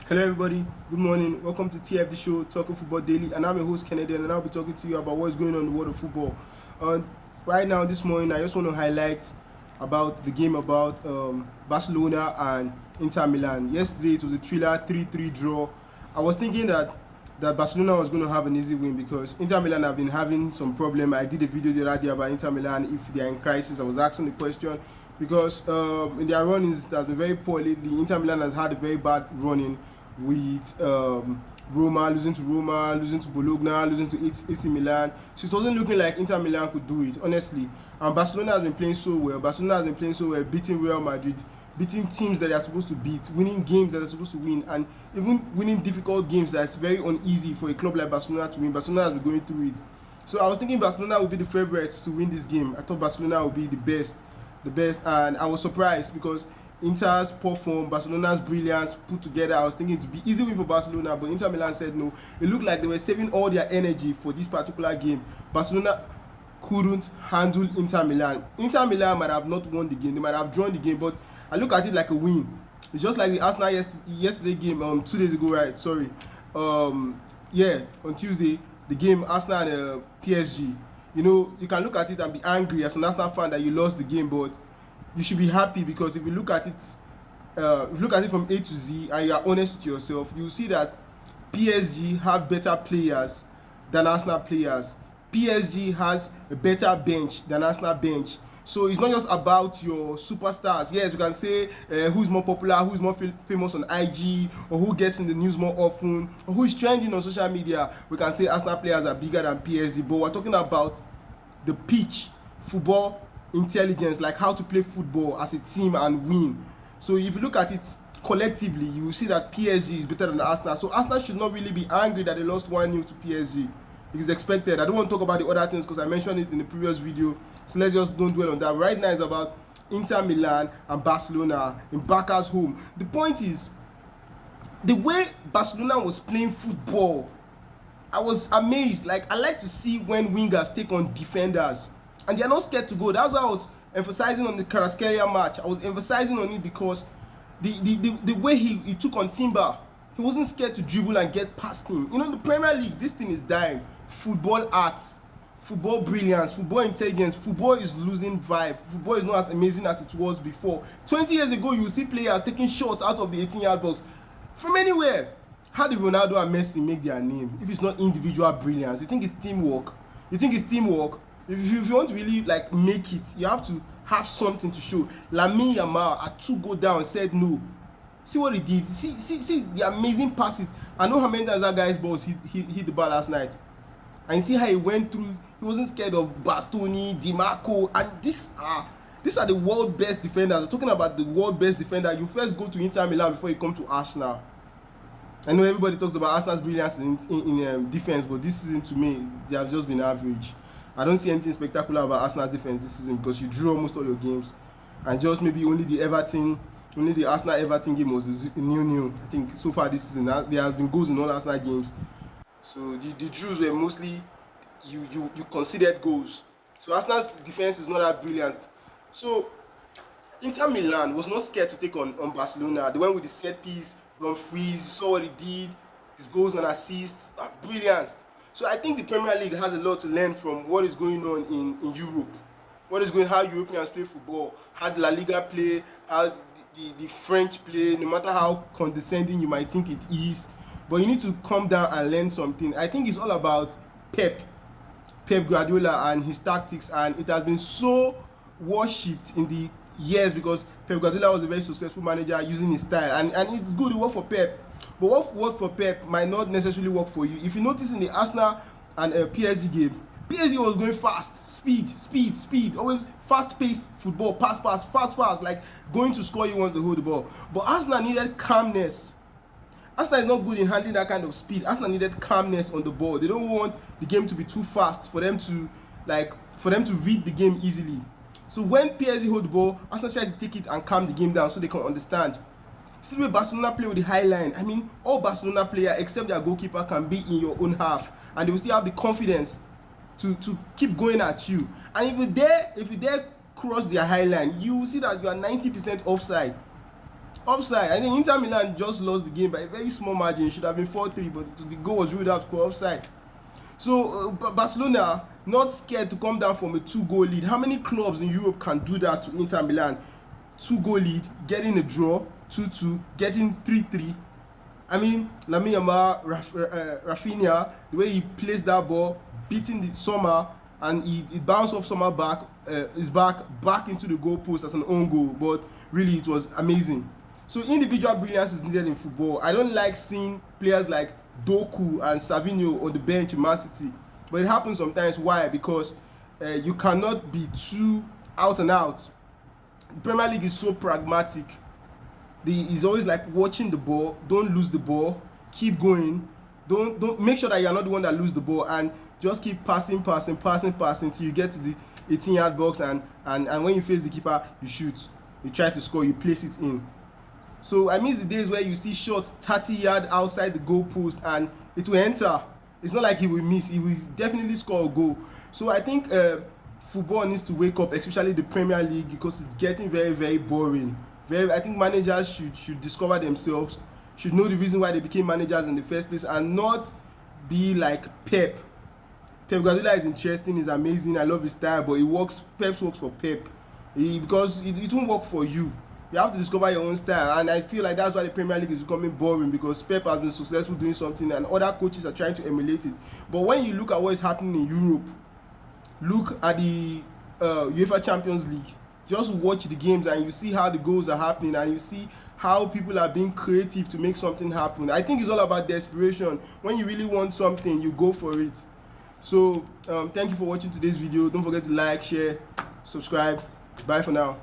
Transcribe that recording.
Hello everybody, good morning, welcome to TFD show, Talking Football Daily, and I'm your host Kennedy, and I'll be talking to you about what's going on in the world of football. Right now, this morning, I just want to highlight about the game about Barcelona and Inter Milan. Yesterday, it was a thriller 3-3 draw. I was thinking that Barcelona was going to have an easy win because Inter Milan have been having some problem. I did a video the other day about Inter Milan, if they are in crisis. I was asking the question because in their runnings that have been very poor lately. Inter Milan has had a very bad running with Roma, losing to Bologna, losing to AC Milan. So it wasn't looking like Inter Milan could do it, honestly. And Barcelona has been playing so well. Beating Real Madrid, beating teams that they are supposed to beat, winning games that they're supposed to win, and even winning difficult games that's very uneasy for a club like Barcelona to win. Barcelona has been going through it. So I was thinking Barcelona would be the favourites to win this game. I thought Barcelona would be the best, and I was surprised because Inter's poor form, Barcelona's brilliance put together. I was thinking it would be easy win for Barcelona, but Inter Milan said no. It looked like they were saving all their energy for this particular game. Barcelona couldn't handle Inter Milan. Inter Milan might have not won the game, they might have drawn the game, but I look at it like a win. It's just like the Arsenal yesterday game, 2 days ago, right? Sorry. On Tuesday, the game Arsenal and PSG. You know, you can look at it and be angry as an Arsenal fan that you lost the game, but you should be happy because if you look at it from A to Z and you are honest with yourself, you will see that PSG have better players than Arsenal players. PSG has a better bench than Arsenal bench. So it's not just about your superstars. Yes, you can say who's more popular, who's more famous on IG, or who gets in the news more often, or who is trending on social media. We can say Arsenal players are bigger than PSG, but we're talking about the pitch, football intelligence, like how to play football as a team and win. So if you look at it collectively, you will see that PSG is better than Arsenal. So Arsenal should not really be angry that they lost 1-0 to PSG. It is expected. I don't want to talk about the other things because I mentioned it in the previous video. So let's just don't dwell on that. Right now it's about Inter Milan and Barcelona in Barca's home. The point is, the way Barcelona was playing football, I was amazed. Like, I like to see when wingers take on defenders and they are not scared to go. That's why I was emphasizing on the Kvaratskhelia match. I was emphasizing on it because the way he took on Timber, he wasn't scared to dribble and get past him. You know, in the Premier League, this thing is dying. Football arts, football brilliance, football intelligence, football is losing vibe. Football is not as amazing as it was before. 20 years ago, you see players taking shots out of the 18-yard box from anywhere. How did Ronaldo and Messi make their name if it's not individual brilliance? You think it's teamwork? If you want to really like make it, you have to have something to show. Lamine Yamal had 2 go down, said no. See what he did. See the amazing passes. I know how many times that guy's balls hit the ball last night. And you see how he went through. He wasn't scared of Bastoni, Di Marco, and these are the world best defenders. I'm talking about the world best defender. You first go to Inter Milan before you come to Arsenal. I know everybody talks about Arsenal's brilliance in defense, but this season to me, they have just been average. I don't see anything spectacular about Arsenal's defense this season because you drew almost all your games, and just maybe only the Arsenal-Everton game was a 0-0. I think so far this season there have been goals in all Arsenal games. So the draws were mostly you considered goals. So Arsenal's defense is not that brilliant. So Inter Milan was not scared to take on Barcelona. They went with the set piece, run freeze, saw what he did, his goals and assists, brilliant. So I think the Premier League has a lot to learn from what is going on in Europe. How Europeans play football, how the La Liga play, how the French play, no matter how condescending you might think it is. But you need to come down and learn something. I think it's all about Pep Guardiola and his tactics, and it has been so worshipped in the years because Pep Guardiola was a very successful manager using his style, and it's good to work for Pep. But what worked for Pep might not necessarily work for you. If you notice in the Arsenal and PSG game, PSG was going fast, speed, always fast-paced football, pass, fast, like going to score you once they hold the ball. But Arsenal needed calmness. Arsenal is not good in handling that kind of speed. Arsenal needed calmness on the ball. They don't want the game to be too fast for them to read the game easily. So when PSG hold the ball, Arsenal tries to take it and calm the game down so they can understand. See the way Barcelona play with the high line. I mean, all Barcelona players except their goalkeeper can be in your own half, and they will still have the confidence to keep going at you. And if you dare cross their high line, you will see that you are 90% offside. offside. I think Inter Milan just lost the game by a very small margin. It should have been 4-3, but the goal was ruled out for offside. So Barcelona not scared to come down from a 2-goal lead. How many clubs in Europe can do that to Inter Milan? 2-goal lead, getting a draw, 2-2, getting 3-3. I mean, Lamine Yamal, Rafinha, the way he placed that ball, beating the Sommer, and it bounced off Sommer back, his back into the goal post as an own goal. But really, it was amazing. So individual brilliance is needed in football. I don't like seeing players like Doku and Savinho on the bench in Man City, but it happens sometimes. Why? Because you cannot be too out and out. The Premier League is so pragmatic. It's always like watching the ball. Don't lose the ball. Keep going. Don't make sure that you're not the one that lose the ball, and just keep passing till you get to the 18-yard box, and when you face the keeper, you shoot. You try to score. You place it in. So I miss the days where you see shots 30 yards outside the goal post and it will enter. It's not like he will miss. He will definitely score a goal. So I think football needs to wake up, especially the Premier League, because it's getting very, very boring. I think managers should discover themselves, should know the reason why they became managers in the first place, and not be like Pep. Pep Guardiola is interesting, he's amazing, I love his style, but Pep works for Pep. Because it won't work for you. You have to discover your own style, and I feel like that's why the Premier League is becoming boring, because Pep has been successful doing something and other coaches are trying to emulate it. But when you look at what is happening in Europe, look at the UEFA Champions League, just watch the games and you see how the goals are happening, and you see how people are being creative to make something happen. I think it's all about desperation. When you really want something, you go for it. So thank you for watching today's video. Don't forget to like, share, subscribe. Bye for now.